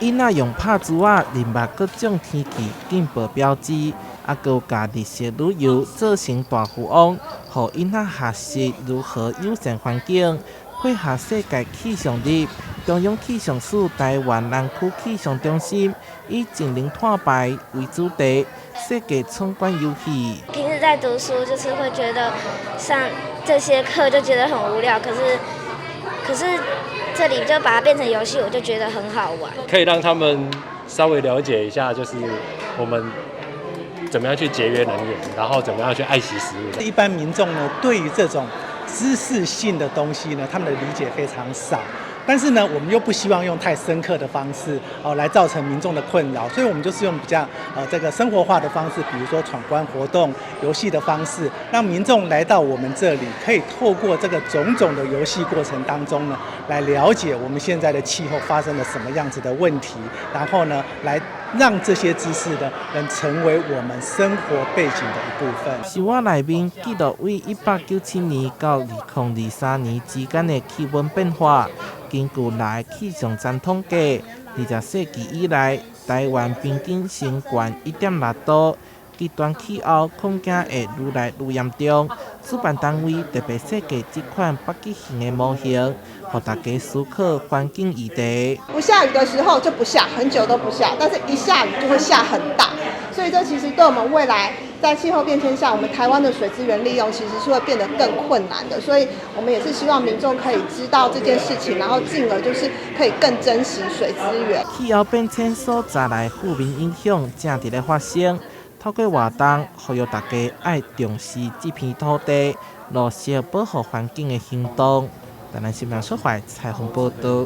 囡仔用拍珠仔认捌各种天气警报标志，还有家日式旅游做成大富翁，互囡仔学习如何友善环境。配合世界气象日，中央气象署台湾南区气象中心以精灵探牌为主题，设计闯关游戏。平时在读书，就是会觉得上这些课就觉得很无聊，可是这里就把它变成游戏，我就觉得很好玩。可以让他们稍微了解一下，就是我们怎么样去节约能源，然后怎么样去爱惜食物。一般民众呢，对于这种知识性的东西呢，他们的理解非常少。但是呢，我们又不希望用太深刻的方式来造成民众的困扰，所以我们就是用比较这个生活化的方式，比如说闯关活动、游戏的方式，让民众来到我们这里，可以透过这个种种的游戏过程当中呢，来了解我们现在的气候发生了什么样子的问题，然后呢，来让这些知识呢，能成为我们生活背景的一部分。秀仔内面记录为1897年到2023年之间的气温变化。根据来气象站统计，20世纪以来，台湾平均升悬1.6度，极端气候恐惊会愈来愈严重。主办单位特别设计这款北极熊的模型，让大家思考环境议题。不下雨的时候就不下，很久都不下，但是一下雨就会下很大，所以这其实对我们未来在气候变迁下，我们台湾的水资源利用其实是会变得更困难的。所以我们也是希望民众可以知道这件事情，然后进而就是可以更珍惜水资源。气候变迁所带来负面影响正在发生。透过活动，呼吁大家爱重视这片土地，落实保护环境的行动。台南新闻社采访报道。